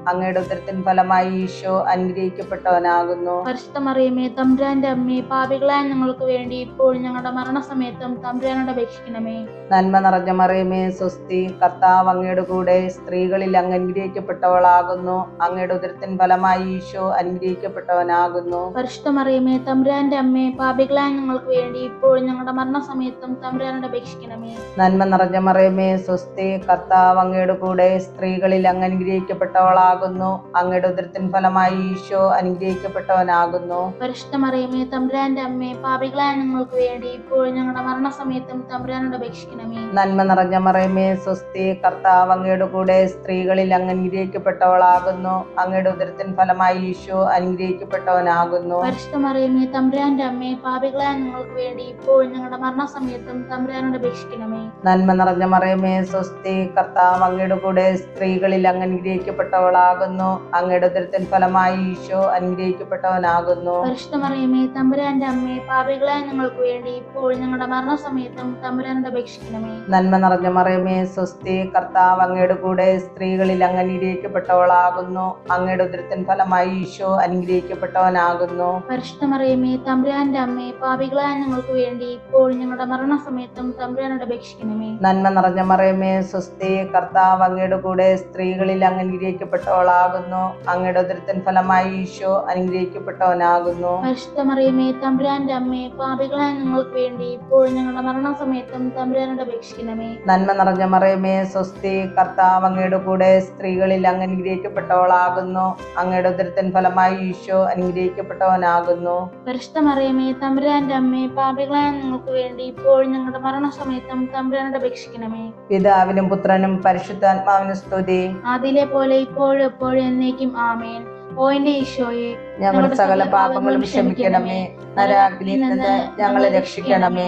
അങ്ങയുടെ ഉദരത്തിൻ ഫലമായി ഈശോ അനുഗ്രഹിക്കപ്പെട്ടവനാകുന്നു. പരിശുദ്ധ മറിയമേ തമ്പുരാന്റെ അമ്മേ, പാപികളായ ഞങ്ങൾക്ക് വേണ്ടി ഇപ്പോൾ ഞങ്ങളുടെ മരണസമയത്തും തമ്പുരാനോട് അപേക്ഷിക്കണമേ. നന്മ നിറഞ്ഞ മറിയമേ സ്വസ്തി, കർത്താവ് അങ്ങയുടെ കൂടെ സ്ത്രീകളിൽ അങ്ങ് അനുഗ്രഹിക്കപ്പെട്ടവളാകുന്നു. അങ്ങയുടെ ഉദരത്തിൻ ഫലമായി ഈശോ അനുഗ്രഹിക്കപ്പെട്ടവനാകുന്നു. പരിശുദ്ധ മറിയമേ തമ്പുരാന്റെ അമ്മേ, പാപികളായ ഞങ്ങൾക്ക് വേണ്ടി ഇപ്പോൾ ഞങ്ങളുടെ മരണസമയത്തും തമ്പുരാനോട് അപേക്ഷിക്കണമേ. നന്മ നിറഞ്ഞ മറിയമേ സ്വസ്തി, കർത്താവ് അങ്ങയുടെ കൂടെ സ്ത്രീകളിൽ അങ്ങ് അനുഗ്രഹിക്കപ്പെട്ടവളാകുന്നു. അങ്ങയുടെ ഉദരത്തിൻ ഫലമായി ഈശോ അനുഗ്രഹിക്കപ്പെട്ടവനാകുന്നു. പരിശുദ്ധ മറിയമേ തമ്പുരാന്റെ അമ്മേ, പാപികളായ ഞങ്ങൾക്ക് വേണ്ടി ഇപ്പോൾ ഞങ്ങളുടെ മരണസമയത്തും തമ്പുരാനോട് അപേക്ഷിക്കണമേ. നന്മ നിറഞ്ഞ മറിയമേ സ്വസ്തി, കർത്താവ് അങ്ങയുടെ കൂടെ സ്ത്രീകളിൽ അങ്ങ് അനുഗ്രഹിക്കപ്പെട്ടവളാകുന്നു. അങ്ങയുടെ ഉദരത്തിൻ ഫലമായി ഈശോ അനുഗ്രഹിക്കപ്പെട്ടവനാകുന്നു. പരിശുദ്ധ മറിയമേ തമ്പുരാന്റെ അമ്മേ, പാപികളായ ഞങ്ങൾക്ക് വേണ്ടി ഇപ്പോൾ ഞങ്ങളുടെ മരണസമയത്തും തമ്പുരാനോട് അപേക്ഷിക്കണമേ. നന്മ നിറഞ്ഞ മറിയമേ സ്വസ്തി, കർത്താവ് അങ്ങയുടെ കൂടെ സ്ത്രീകളിൽ അങ്ങ് അനുഗ്രഹിക്കപ്പെട്ടവളാകുന്നു. അങ്ങയുടെ ഉദരത്തിൻ ഫലമായി ഈശോ അനുഗ്രഹിക്കപ്പെട്ടവനാകുന്നു. പരിശുദ്ധ മറിയമേ തമ്പുരാന്റെ അമ്മേ, പാപികളായ ഞങ്ങൾക്ക് വേണ്ടി ഇപ്പോൾ ഞങ്ങളുടെ മരണസമയത്തും തമ്പുരാനോട് അപേക്ഷിക്കണമേ. നന്മ നിറഞ്ഞ മറിയമേ സ്വസ്തി, കർത്താവ് അങ്ങയുടെ കൂടെ സ്ത്രീകളിൽ അങ്ങ് അനുഗ്രഹിക്കപ്പെട്ടവളാകുന്നു. അങ്ങയുടെ ഉദരത്തിൻ ഫലമായി ഈശോ അനുഗ്രഹിക്കപ്പെട്ടവനാകുന്നു. പരിശുദ്ധ മറിയമേ തമ്പുരാന്റെ അമ്മേ, പാപികളായ ഞങ്ങൾക്ക് വേണ്ടി ഇപ്പോൾ ഞങ്ങളുടെ മരണസമയത്തും തമ്പുരാനോട് അപേക്ഷിക്കണമേ. നന്മ നിറഞ്ഞ മറിയമേ സ്വസ്തി, കർത്താവ് അങ്ങയുടെ കൂടെ സ്ത്രീകളിൽ അങ്ങ് അനുഗ്രഹിക്കപ്പെട്ടവളാകുന്നു. അങ്ങയുടെ ഉദരത്തിൻ ഫലമായി ഈശോ അനുഗ്രഹിക്കപ്പെട്ടവനാകുന്നു. പരിശുദ്ധ മറിയമേ തമ്പുരാന്റെ അമ്മേ, പാപികളായ ഞങ്ങൾക്ക് വേണ്ടി ഇപ്പോൾ ഞങ്ങളുടെ മരണസമയത്തും തമ്പുരാനോട് അപേക്ഷിക്കണമേ. നന്മ നിറഞ്ഞ മറിയമേ സ്വസ്തി, കർത്താവ് അങ്ങയുടെ കൂടെ സ്ത്രീകളിൽ അങ്ങ് അനുഗ്രഹിക്കപ്പെട്ടവളാകുന്നു. അങ്ങയുടെ ഉദരത്തിൻ ഫലമായി ഈശോ അനുഗ്രഹിക്കപ്പെട്ടവനാകുന്നു. പരിശുദ്ധ മറിയമേ തമ്പുരാന്റെ അമ്മേ, പാപികളായ ഞങ്ങൾക്ക് വേണ്ടി ഇപ്പോൾ ഞങ്ങളുടെ മരണസമയത്തും തമ്പുരാനോട് അപേക്ഷിക്കണമേ. പിതാവിനും പുത്രനും പരിശുദ്ധാത്മാവിനും സ്തുതി. അതിലെ പോലെ ഇപ്പോഴും എപ്പോഴും എന്നേക്കും ആമേൻ. ഓ എന്റെ ഈശോയെ, ഞങ്ങളുടെ സകല പാപങ്ങളും ക്ഷമിക്കണമേ. നരകാഗ്നിയിൽ നിന്ന് ഞങ്ങളെ രക്ഷിക്കണമേ.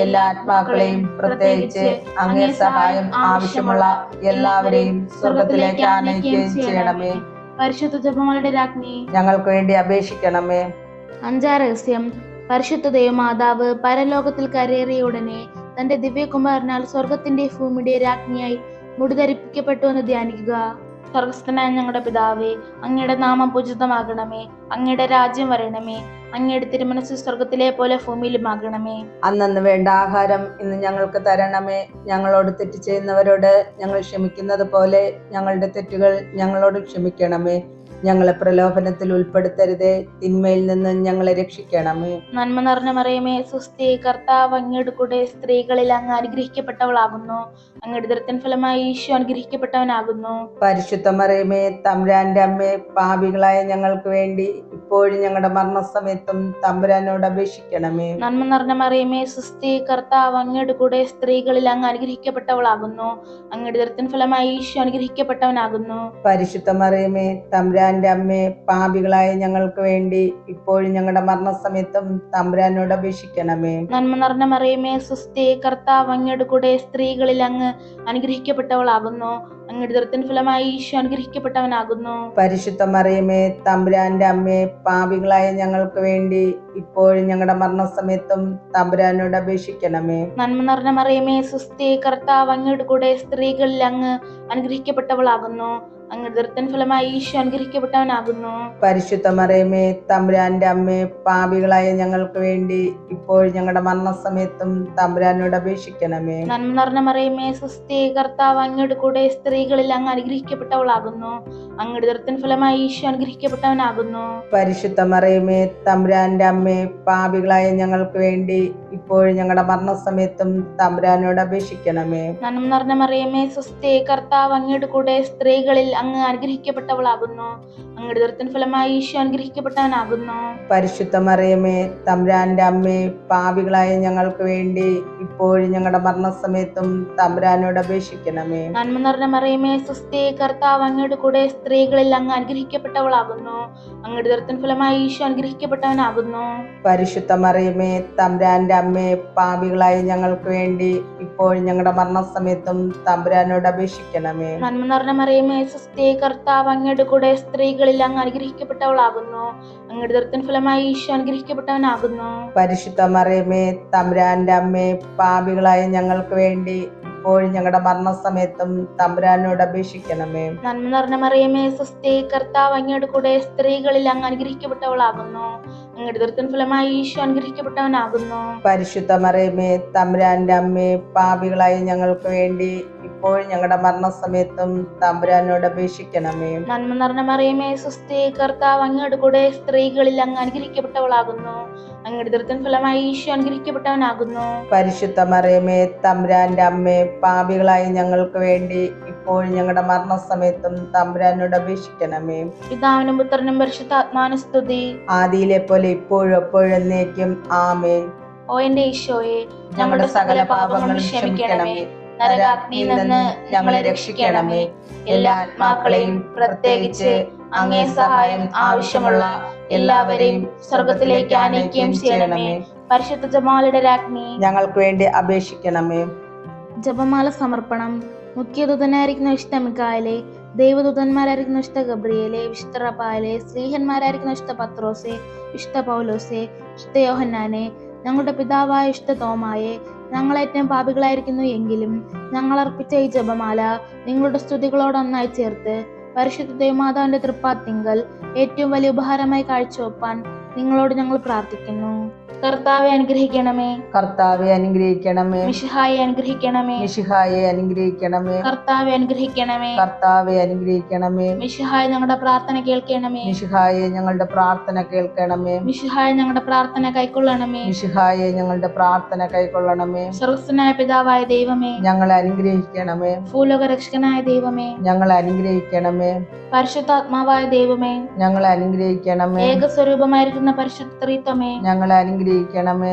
എല്ലാ ആത്മാക്കളെയും പ്രത്യേകിച്ച് അങ്ങേ സഹായം ആവശ്യമുള്ള എല്ലാവരെയും സ്വർഗത്തിലേക്ക് ആനയിക്കുകയും ചെയ്യണമേ. പരിശുദ്ധ ജപങ്ങളുടെ രാജ്ഞി, ഞങ്ങൾക്ക് വേണ്ടി അപേക്ഷിക്കണമേ. അഞ്ചാം രഹസ്യം. പരിശുദ്ധ ദൈവമാതാവ് പരലോകത്തിൽ കരേറിയ ഉടനെ തന്റെ ദിവ്യകുമാരനാൽ സ്വർഗത്തിന്റെ ഭൂമിയുടെ രാജ്ഞിയായി മുടിധരിപ്പിക്കപ്പെട്ടു എന്ന് ധ്യാനിക്കുക. സ്വർഗസ്ഥനായ ഞങ്ങളുടെ പിതാവേ, അങ്ങയുടെ നാമം പൂജിതമാകണമേ. അങ്ങയുടെ രാജ്യം വരണമേ. അങ്ങയുടെ തിരുമനസ് സ്വർഗത്തിലെ പോലെ ഭൂമിയിലുമാകണമേ. അന്നന്ന് വേണ്ട ആഹാരം ഇന്ന് ഞങ്ങൾക്ക് തരണമേ. ഞങ്ങളോട് തെറ്റ് ചെയ്യുന്നവരോട് ഞങ്ങൾ ക്ഷമിക്കുന്നത് പോലെ ഞങ്ങളുടെ തെറ്റുകൾ ഞങ്ങളോട് ക്ഷമിക്കണമേ. ഞങ്ങളെ പ്രലോഭനത്തിൽ ഉൾപ്പെടുത്തരുതേ, തിന്മയിൽ നിന്ന് ഞങ്ങളെ രക്ഷിക്കണമേ. നന്മ നിറഞ്ഞ മറിയമേ സ്വസ്തി, കർത്താവ് അങ്ങയുടെ കൂടെ സ്ത്രീകളിൽ അങ്ങ് അനുഗ്രഹിക്കപ്പെട്ടവളാകുന്നു. അങ്ങയുടെ ഉദരത്തിൻ ഫലമായി ഈശോ അനുഗ്രഹിക്കപ്പെട്ടവനാകുന്നു. പരിശുദ്ധ മറിയമേ തമ്പുരാന്റെ അമ്മേ, പാപികളായ ഞങ്ങൾക്ക് വേണ്ടി ഇപ്പോഴും ഞങ്ങളുടെ മരണസമയത്തും തമ്പുരാനോട് അപേക്ഷിക്കണമേ. നന്മ നിറഞ്ഞ മറിയമേ സ്വസ്തി, കർത്താവ് അങ്ങയുടെ കൂടെ സ്ത്രീകളിൽ അങ്ങ് അനുഗ്രഹിക്കപ്പെട്ടവളാകുന്നു. അങ്ങയുടെ ഉദരത്തിൻ ഫലമായി ഈശോ അനുഗ്രഹിക്കപ്പെട്ടവനാകുന്നു. പരിശുദ്ധ മറിയമേ തമ്പുരാന്റെ അമ്മേ, പാപികളായ ഞങ്ങൾക്ക് വേണ്ടി ഇപ്പോഴും ഞങ്ങളുടെ മരണസമയത്തും തമ്പുരാനോട് അപേക്ഷിക്കണമേ. നന്മ നിറഞ്ഞ മറിയമേ സ്വസ്തി, കർത്താവ് അങ്ങയുടെ കൂടെ സ്ത്രീകളിൽ അങ്ങ് അനുഗ്രഹിക്കപ്പെട്ടവളാകുന്നു. അങ്ങയുടെ ഉദരത്തിൻ ഫലമായി ഈശോ അനുഗ്രഹിക്കപ്പെട്ടവനാകുന്നു. പരിശുദ്ധ മറിയമേ തമ്പുരാന്റെ അമ്മേ, പാപികളായ ഞങ്ങൾക്ക് വേണ്ടി ഇപ്പോഴും ഞങ്ങളുടെ മരണസമയത്തും തമ്പുരാനോട് അപേക്ഷിക്കണമേ. നന്മ നിറഞ്ഞ മറിയമേ സ്വസ്തി, കർത്താവ് അങ്ങയുടെ കൂടെ സ്ത്രീകളിൽ അങ്ങ് അനുഗ്രഹിക്കപ്പെട്ടവളാകുന്നു. അങ്ങയുടെ ഉദരത്തിൻ ഫലമായി ഈശോ അനുഗ്രഹിക്കപ്പെട്ടവനാകുന്നു. പരിശുദ്ധ മറിയമേ തമ്പുരാന്റെ അമ്മേ, പാപികളായ ഞങ്ങൾക്ക് വേണ്ടി ഇപ്പോഴും ഞങ്ങളുടെ മരണസമയത്തും തമ്പുരാനോട് അപേക്ഷിക്കണമേ. നന്മ നിറഞ്ഞ മറിയമേ സ്വസ്തി, കർത്താവ് അങ്ങയുടെ കൂടെ സ്ത്രീകളിൽ അങ്ങ് അനുഗ്രഹിക്കപ്പെട്ടവളാകുന്നു. അങ്ങയുടെ ഉദരത്തിൻ ഫലമായി ഈശോ അനുഗ്രഹിക്കപ്പെട്ടവനാകുന്നു. പരിശുദ്ധ മറിയമേ തമ്പുരാന്റെ അമ്മേ, പാപികളായ ഞങ്ങൾക്ക് വേണ്ടി ഇപ്പോഴും ഞങ്ങളുടെ മരണസമയത്തും തമ്പുരാനോട് അപേക്ഷിക്കണമേ. നന്മ നിറഞ്ഞ മറിയമേ സ്വസ്തി, കർത്താവ് അങ്ങയുടെ കൂടെ സ്ത്രീകളിൽ അങ്ങ് അനുഗ്രഹിക്കപ്പെട്ടവളാകുന്നു. അങ്ങയുടെ ഉദരത്തിൻ ഫലമായി ഈശോ അനുഗ്രഹിക്കപ്പെട്ടവനാകുന്നു. പരിശുദ്ധ മറിയമേ തമ്പുരാന്റെ അമ്മേ, പാപികളായ ഞങ്ങൾക്ക് വേണ്ടി ഇപ്പോഴും ഞങ്ങളുടെ മരണസമയത്തും തമ്പുരാനോട് അപേക്ഷിക്കണമേ. നന്മ നിറഞ്ഞ മറിയമേ സ്വസ്തി, കർത്താവ് അങ്ങയുടെ കൂടെ സ്ത്രീകളിൽ അങ്ങ് അനുഗ്രഹിക്കപ്പെട്ടവളാകുന്നു. അങ്ങയുടെ ഉദരത്തിൻ ഫലമായി ഈശോ അനുഗ്രഹിക്കപ്പെട്ടവനാകുന്നു. പരിശുദ്ധ മറിയമേ തമ്പുരാന്റെ അമ്മേ, പാപികളായ ഞങ്ങൾക്ക് വേണ്ടി ഇപ്പോഴും ഞങ്ങളുടെ മരണസമയത്തും തമ്പുരാനോട് അപേക്ഷിക്കണമേ. നന്മ നിറഞ്ഞ മറിയമേ സ്വസ്തി, കർത്താവ് അങ്ങയുടെ കൂടെ സ്ത്രീകളിൽ അങ്ങ് അനുഗ്രഹിക്കപ്പെട്ടവളാകുന്നു. അങ്ങയുടെ ഉദരത്തിൻ ഫലമായി ഈശോ അനുഗ്രഹിക്കപ്പെട്ടവനാകുന്നു. പരിശുദ്ധ മറിയമേ തമ്പുരാന്റെ അമ്മേ, പാപികളായ ഞങ്ങൾക്ക് വേണ്ടി ഇപ്പോഴും ഞങ്ങളുടെ മരണസമയത്തും തമ്പുരാനോട് അപേക്ഷിക്കണമേ. നന്മ നിറഞ്ഞ മറിയമേ സ്വസ്തി, കർത്താവ് അങ്ങയുടെ കൂടെ സ്ത്രീകളിൽ അങ്ങ് അനുഗ്രഹിക്കപ്പെട്ടവളാകുന്നു. അങ്ങയുടെ ഉദരത്തിൻ ഫലമായി ഈശോ അനുഗ്രഹിക്കപ്പെട്ടവനാകുന്നു. പരിശുദ്ധ മറിയമേ തമ്പുരാന്റെ അമ്മേ, പാപികളായ ഞങ്ങൾക്ക് വേണ്ടി ഇപ്പോഴും ഞങ്ങളുടെ മരണസമയത്തും തമ്പുരാനോട് അപേക്ഷിക്കണമേ. നന്മ നിറഞ്ഞ മറിയമേ സ്വസ്തി, കർത്താവ് അങ്ങയുടെ കൂടെ സ്ത്രീകളിൽ അങ്ങ് അനുഗ്രഹിക്കപ്പെട്ടവളാകുന്നു. അങ്ങയുടെ ഉദരത്തിൻ ഫലമായി ഈശോ അനുഗ്രഹിക്കപ്പെട്ടവനാകുന്നു. പരിശുദ്ധ മറിയമേ തമ്പുരാന്റെ അമ്മേ, പാപികളായ ഞങ്ങൾക്ക് വേണ്ടി ഇപ്പോഴും ഞങ്ങളുടെ മരണസമയത്തും തമ്പുരാനോട് അപേക്ഷിക്കണമേ. പിതാവിനും പുത്രനും പരിശുദ്ധാത്മാവിനും സ്തുതി. ആദിയിലെ പോലെ ഇപ്പോഴും എപ്പോഴും എന്നേക്കും ആമേൻ. ഓ എന്റെ ഈശോയെ, ഞങ്ങളുടെ സകല പാപങ്ങളും ക്ഷമിക്കണമേ. നരകാഗ്നിയിൽ നിന്ന് ഞങ്ങളെ രക്ഷിക്കണമേ. എല്ലാ ആത്മാക്കളെയും പ്രത്യേകിച്ച് അങ്ങേ സഹായം ആവശ്യമുള്ള എല്ലാവരെയും സ്വർഗത്തിലേക്ക് ആനയിക്കുകയും ചെയ്യണമേ. പരിശുദ്ധ ജപമാലയുടെ രാജ്ഞി, ഞങ്ങൾക്ക് വേണ്ടി അപേക്ഷിക്കണമേ. ജപമാല സമർപ്പണം. മുഖ്യദൂതനായിരിക്കുന്ന വിശുദ്ധ മിഖായേലേ, ദൈവദൂതന്മാരായിരിക്കുന്ന വിശുദ്ധ ഗബ്രിയേലേ, വിശുദ്ധ റഫായേലേ, സ്ലീഹന്മാരായിരിക്കുന്ന വിശുദ്ധ പത്രോസേ, വിശുദ്ധ പൗലോസേ, വിശുദ്ധ യോഹന്നാനെ, ഞങ്ങളുടെ പിതാവായ വിശുദ്ധ തോമായെ, ഞങ്ങളേറ്റവും പാപികളായിരിക്കുന്നു എങ്കിലും ഞങ്ങൾ അർപ്പിച്ച ഈ ജപമാല നിങ്ങളുടെ സ്തുതികളോടൊന്നായി ചേർത്ത് പരിശുദ്ധ ദേവമാതാവിന്റെ തൃപ്പാത്തിങ്കൽ ഏറ്റവും വലിയ ഉപഹാരമായി കാഴ്ചവെപ്പാൻ നിങ്ങളോട് ഞങ്ങൾ പ്രാർത്ഥിക്കുന്നു. കർത്താവെ അനുഗ്രഹിക്കണമേ. കർത്താവെ അനുഗ്രഹിക്കണമേ. മിശിഹായെ അനുഗ്രഹിക്കണമേ. മിശിഹായെ അനുഗ്രഹിക്കണമേ. കർത്താവെ അനുഗ്രഹിക്കണമേ. കർത്താവെ അനുഗ്രഹിക്കണമേ. മിശിഹായെ ഞങ്ങളുടെ പ്രാർത്ഥന കേൾക്കണമേ. മിശിഹായെ ഞങ്ങളുടെ പ്രാർത്ഥന കേൾക്കണമേ. മിശിഹായെ ഞങ്ങളുടെ പ്രാർത്ഥന കൈക്കൊള്ളണമേ. മിശിഹായെ ഞങ്ങളുടെ പ്രാർത്ഥന കൈക്കൊള്ളണമേ. സ്വർഗ്ഗസ്ഥനായ പിതാവായ ദൈവമേ, ഞങ്ങളെ അനുഗ്രഹിക്കണമേ. ഭൂലോക രക്ഷകനായ ദൈവമേ, ഞങ്ങളെ അനുഗ്രഹിക്കണമേ. പരിശുദ്ധാത്മാവായ ദൈവമേ, ഞങ്ങളെ അനുഗ്രഹിക്കണമേ. ഏകസ്വരൂപമായിരിക്കുന്ന പരിശുദ്ധ ത്രിത്വമേ, ഞങ്ങളെ അനുഗ്രഹിക്കണമേ.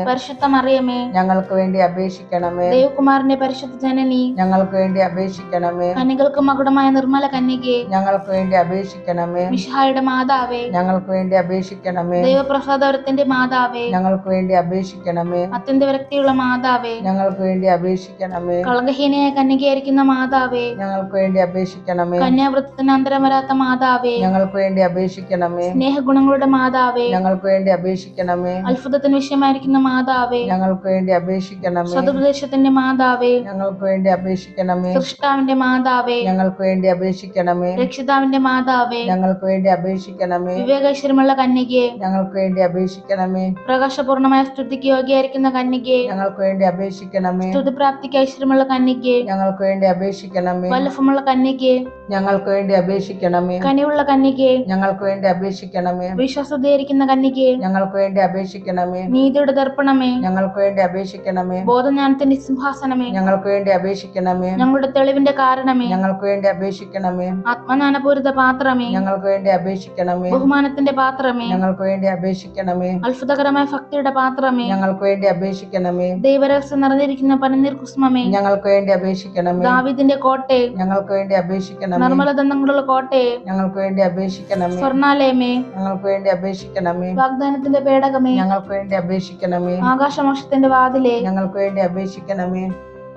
പരിശുദ്ധ മറിയമേ, ഞങ്ങൾക്ക് വേണ്ടി അപേക്ഷിക്കണമേ. ദേവകുമാരന്റെ പരിശുദ്ധ ജനനി, ഞങ്ങൾക്ക് വേണ്ടി അപേക്ഷിക്കണമേ. കന്യകൾക്ക് മകുടമായ നിർമ്മല കന്യകെ, ഞങ്ങൾക്ക് വേണ്ടി അപേക്ഷിക്കണമേ. മിശിഹായുടെ മാതാവേ, ഞങ്ങൾക്ക് വേണ്ടി അപേക്ഷിക്കണമേ. ദൈവപ്രസാദവരത്തിന്റെ മാതാവേ, ഞങ്ങൾക്ക് വേണ്ടി അപേക്ഷിക്കണമേ. അത്യന്ത വിരക്തിയുള്ള മാതാവേ, ഞങ്ങൾക്ക് വേണ്ടി അപേക്ഷിക്കണമേ. കളങ്കഹീനയായ കന്യകയായിരിക്കുന്ന മാതാവേ, ഞങ്ങൾക്ക് വേണ്ടി അപേക്ഷിക്കണമേ. കന്യാവൃത്തത്തിന് അന്തരം വരാത്ത മാതാവേ, ഞങ്ങൾക്ക് വേണ്ടി അപേക്ഷിക്കണമേ. സ്നേഹഗുണങ്ങളുടെ മാതാവേ, ഞങ്ങൾക്ക് വേണ്ടി അപേക്ഷിക്കണമേ. അത്ഭുതത്തിന് വിഷയമായിരിക്കുന്ന മാതാവേ, ഞങ്ങൾക്ക് വേണ്ടി അപേക്ഷിക്കണമേ. സതുപദേശത്തിന്റെ മാതാവേ, ഞങ്ങൾക്ക് വേണ്ടി അപേക്ഷിക്കണമേ. സൃഷ്ടാവിന്റെ മാതാവേ, ഞങ്ങൾക്ക് വേണ്ടി അപേക്ഷിക്കണമേ. രക്ഷിതാവിന്റെ മാതാവേ, ഞങ്ങൾക്ക് വേണ്ടി അപേക്ഷിക്കണമേ. വിവേകൈശ്വര്യമുള്ള കന്യകയെ, ഞങ്ങൾക്ക് വേണ്ടി അപേക്ഷിക്കണമേ. പ്രകാശപൂർണമായ സ്തുതിക്ക് യോഗ്യയായിരിക്കുന്ന കന്യകയെ, ഞങ്ങൾക്ക് വേണ്ടി അപേക്ഷിക്കണമേ. സ്തുതിപ്രാപ്തിക്ക് ഐശ്വര്യമുള്ള കന്യകയെ, ഞങ്ങൾക്ക് വേണ്ടി അപേക്ഷിക്കണമേ. വല്ലഭമുള്ള കന്യകയെ, ഞങ്ങൾക്ക് വേണ്ടി അപേക്ഷിക്കണമേ. കനിവുള്ള കന്യകയെ, ഞങ്ങൾക്ക് വേണ്ടി അപേക്ഷിക്കണമേ. വിശ്വാസതയായിരിക്കുന്ന കന്യകയെ, ഞങ്ങൾക്ക് വേണ്ടി അപേക്ഷിക്കണമേ. നീതിയുടെ ദർപ്പണമേ, ഞങ്ങൾക്ക് വേണ്ടി അപേക്ഷിക്കണമേ. ബോധജ്ഞാനത്തിന്റെ സിംഹാസനമേ, ഞങ്ങൾക്ക് വേണ്ടി അപേക്ഷിക്കണമേ. ഞങ്ങളുടെ തെളിവിന്റെ കാരണമേ, ഞങ്ങൾക്ക് വേണ്ടി അപേക്ഷിക്കണമേ. ആത്മജ്ഞാനപൂരിത പാത്രമേ, ഞങ്ങൾക്ക് വേണ്ടി അപേക്ഷിക്കണമേ. ബഹുമാനത്തിന്റെ പാത്രമേ, ഞങ്ങൾക്ക് വേണ്ടി അപേക്ഷിക്കണമേ. അത്ഭുതകരമായ ഭക്തിയുടെ പാത്രമേ, ഞങ്ങൾക്ക് വേണ്ടി അപേക്ഷിക്കണമേ. ദൈവരഹസ്യം നിറഞ്ഞിരിക്കുന്ന പനിനീർ കുസുമമേ, ഞങ്ങൾക്ക് വേണ്ടി അപേക്ഷിക്കണമേ. ദാവീദിന്റെ കോട്ടയെ, ഞങ്ങൾക്ക് വേണ്ടി അപേക്ഷിക്കണമേ. നിർമ്മല ദന്തങ്ങളുള്ള കോട്ടയെ, ഞങ്ങൾക്ക് വേണ്ടി അപേക്ഷിക്കണമേ. സ്വർണാലയമേ, ഞങ്ങൾക്ക് വേണ്ടി അപേക്ഷിക്കണമേ. വാഗ്ദാനത്തിന്റെ പേടകമേ, ഞങ്ങൾക്ക് വേണ്ടി അപേക്ഷിക്കണമേ. ആകാശമോക്ഷത്തിന്റെ വാതിലേ, ഞങ്ങൾക്ക് വേണ്ടി അപേക്ഷിക്കണമേ.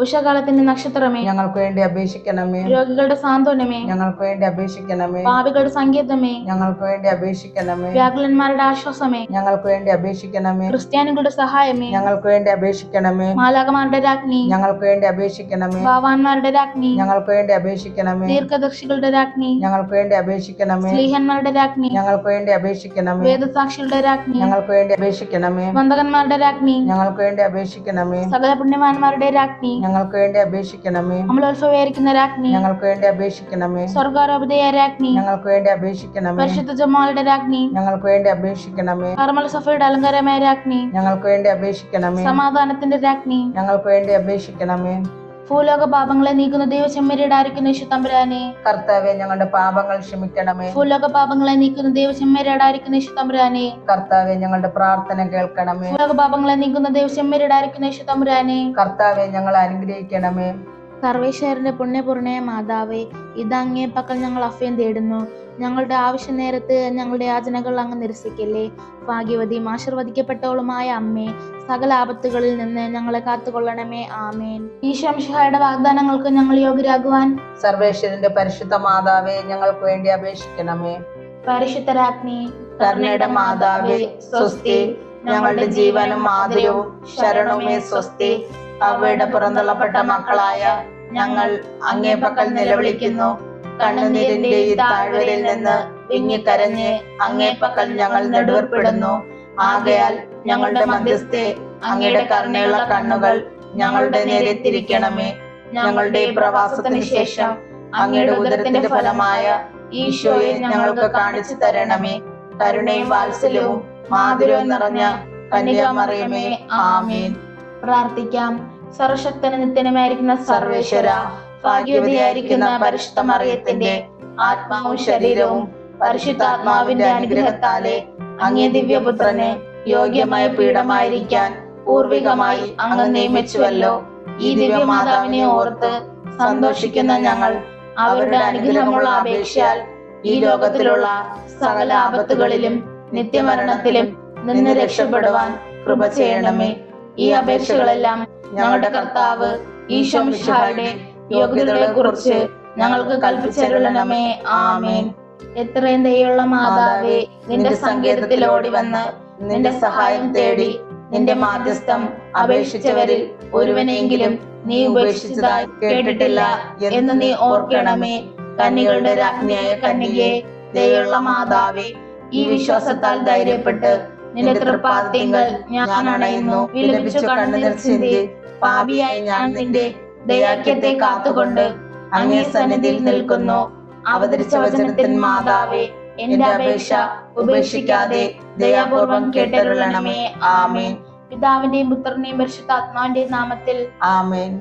ഉഷകാലത്തിന്റെ നക്ഷത്രമേ, ഞങ്ങൾക്ക് വേണ്ടി അപേക്ഷിക്കണമേ. രോഗികളുടെ സാന്ത്വനമേ, ഞങ്ങൾക്ക് വേണ്ടി അപേക്ഷിക്കണമേ. പാപികളുടെ സങ്കേതമേ, ഞങ്ങൾക്ക് വേണ്ടി അപേക്ഷിക്കണമേ. വ്യാകുലന്മാരുടെ ആശ്വാസമേ, ഞങ്ങൾക്ക് വേണ്ടി അപേക്ഷിക്കണമേ. ക്രിസ്ത്യാനികളുടെ സഹായമേ, ഞങ്ങൾക്ക് വേണ്ടി അപേക്ഷിക്കണമേ. മാലാകമാരുടെ രാജ്ഞി, ഞങ്ങൾക്ക് വേണ്ടി അപേക്ഷിക്കണമേ. ഭാവാന്മാരുടെ രാജ്ഞി, ഞങ്ങൾക്ക് വേണ്ടി അപേക്ഷിക്കണമേ. ദീർഘദർശികളുടെ രാജ്ഞി, ഞങ്ങൾക്ക് വേണ്ടി അപേക്ഷിക്കണമേ. സ്ലീഹന്മാരുടെ രാജ്ഞി, ഞങ്ങൾക്ക് വേണ്ടി അപേക്ഷിക്കണമേ. വേദസാക്ഷികളുടെ രാജ്ഞി, ഞങ്ങൾക്ക് വേണ്ടി അപേക്ഷിക്കണമേ. വന്ദകന്മാരുടെ രാജ്ഞി, ഞങ്ങൾക്ക് വേണ്ടി അപേക്ഷിക്കണമേ. സകല പുണ്യവാന്മാരുടെ രാജ്ഞി, ഞങ്ങൾക്ക് വേണ്ടി അപേക്ഷിക്കണമേ. അമലോത്ഭവയായിരിക്കുന്ന രാജ്ഞി, ഞങ്ങൾക്ക് വേണ്ടി അപേക്ഷിക്കണമേ. സ്വർഗാരോപതയായ രാജ്ഞി, ഞങ്ങൾക്ക് വേണ്ടി അപേക്ഷിക്കണമേ. പരിശുദ്ധ ജമാലുടെ രാജ്ഞി, ഞങ്ങൾക്ക് വേണ്ടി അപേക്ഷിക്കണമേ. കർമ്മല സഭയുടെ അലങ്കാരമായ രാജ്ഞി, ഞങ്ങൾക്ക് വേണ്ടി അപേക്ഷിക്കണമേ. സമാധാനത്തിന്റെ രാജ്ഞി, ഞങ്ങൾക്ക് വേണ്ടി അപേക്ഷിക്കണമേ. ഭൂലോക പാപങ്ങളെ നീക്കുന്ന ദൈവചെമ്മരിയുടെ ആയിരിക്കുന്ന യേശു തമ്പുരാനെ, കർത്താവെ ഞങ്ങളുടെ പാപങ്ങൾ ക്ഷമിക്കണമേ. ഭൂലോക പാപങ്ങളെ നീക്കുന്ന ദൈവചെമ്മരിയുടെ ആയിരിക്കുന്ന യേശു തമ്പുരാനെ, കർത്താവെ ഞങ്ങളുടെ പ്രാർത്ഥന കേൾക്കണമേ. ഭൂലോക പാപങ്ങളെ നീക്കുന്ന ദൈവചെമ്മരിയുടെ ആയിരിക്കുന്ന യേശു തമ്പുരാനെ, കർത്താവെ ഞങ്ങളെ അനുഗ്രഹിക്കണമേ. സർവേശ്വരന്റെ പുണ്യപൂർണ്ണയ മാതാവേ, ഇത് അങ്ങേ പക്കൽ ഞങ്ങൾ അഭയം തേടുന്നു. ഞങ്ങളുടെ ആവശ്യ നേരത്ത് ഞങ്ങളുടെ യാചനകൾ അങ്ങ് നിരസിക്കല്ലേ. ഭാഗ്യവതിയും ആശീർവദിക്കപ്പെട്ടവളുമായ അമ്മേ, സകല ആപത്തുകളിൽ നിന്ന് ഞങ്ങളെ കാത്തുകൊള്ളണമേ. ആമേൻ. ഈശോ മിശിഹായുടെ വാഗ്ദാനങ്ങൾക്ക് ഞങ്ങൾ യോഗ്യരാകുവാൻ സർവേശ്വരന്റെ പരിശുദ്ധ മാതാവേ, ഞങ്ങൾക്ക് വേണ്ടി അപേക്ഷിക്കണമേ. പരിശുദ്ധ രാജ്ഞി, കരുണയുടെ മാതാവേ, സ്വസ്തി. ഞങ്ങളുടെ ജീവനും മാധുര്യവും ശരണവുമേ സ്വസ്തി. അവയുടെ പുറന്തള്ളപ്പെട്ട മക്കളായ ഞങ്ങൾ അങ്ങേ പക്കൽ നിലവിളിക്കുന്നു. കണ്ണുനീരിന്റെ ഈ താഴ്വരയിൽ നിന്ന് വിങ്ങിക്കരഞ്ഞ് അങ്ങേ പക്കൽ ഞങ്ങൾ നെടുവേർപ്പെടുന്നു. ആകയാൽ ഞങ്ങളുടെ മധ്യസ്ഥെ അങ്ങയുടെ കരുണയുള്ള കണ്ണുകൾ ഞങ്ങളുടെ നേരെ തിരിക്കണമേ. ഞങ്ങളുടെ ഈ പ്രവാസത്തിന് ശേഷം അങ്ങയുടെ ഉദരത്തിന്റെ ഫലമായ ഈശോയെ ഞങ്ങൾക്ക് കാണിച്ചു തരണമേ. കരുണയും വാത്സല്യവും മാധുര്യവും നിറഞ്ഞ കന്യാമറിയമേ, ആമേൻ. പ്രാർത്ഥിക്കാം. സർവശക്തനും നിത്യനുമായിരിക്കുന്ന സർവേശ്വര, ഭാഗ്യവതിയായിരിക്കുന്ന പരിശുദ്ധ മറിയത്തിന്റെ ആത്മാവും ശരീരവും പരിശുദ്ധാത്മാവിന്റെ അനുഗ്രഹത്താലെ അങ്ങേ ദിവ്യപുത്രന് യോഗ്യമായ പീഠമായിരിക്കാൻ പൂർവികമായി അങ്ങ് നിയമിച്ചുവല്ലോ. ഈ ദിവ്യമാതാവിനെ ഓർത്ത് സന്തോഷിക്കുന്ന ഞങ്ങൾ അവരുടെ അനുഗ്രഹമുള്ള അപേക്ഷയാൽ ഈ ലോകത്തിലുള്ള സകല ആപത്തുകളിലും നിത്യമരണത്തിലും നിന്ന് രക്ഷപ്പെടുവാൻ കൃപ ചെയ്യണമേ. ഈ അപേക്ഷകളെല്ലാം ഞങ്ങളുടെ കർത്താവ് ഈശോ മിശിഹായുടെ യോഗ്യതകളെ കുറിച്ച് ഞങ്ങൾക്ക് കൽപ്പിച്ചരുളണമേ. ആമേൻ. എത്രയും ദയുള്ള മാതാവേ, നിന്റെ സങ്കേതത്തിൽ ഓടി വന്ന് നിന്റെ സഹായം തേടി നിന്റെ മാധ്യസ്ഥം അപേക്ഷിച്ചവരിൽ ഒരുവനെങ്കിലും നീ ഉപേക്ഷിച്ചതായി കേട്ടിട്ടില്ല എന്ന് നീ ഓർക്കണമേ. കന്യകളുടെ രാജ്ഞിയായ കന്യകയെ, ദയുള്ള മാതാവേ, ഈ വിശ്വാസത്താൽ ധൈര്യപ്പെട്ട് നിന്റെ തൃപ്പാദത്തിങ്കൽ ഞാൻ അണയുന്നു. വിലപിച്ചു കണ്ണുനീർ ചിന്തി പാപിയായി ഞാൻ നിന്റെ ദയാഖ്യത്തെ കാത്തുകൊണ്ട് അങ്ങേ സന്നിധിയിൽ നിൽക്കുന്നു. അവതരിച്ച വചനത്തിന് മാതാവേ, എന്റെ അപേക്ഷ ഉപേക്ഷിക്കാതെ ദയാപൂർവം കേട്ടരുളണമേ. ആമേൻ. പിതാവിന്റെയും പുത്രന്റെയും പരിശുദ്ധാത്മാവിന്റെയും നാമത്തിൽ ആമേൻ.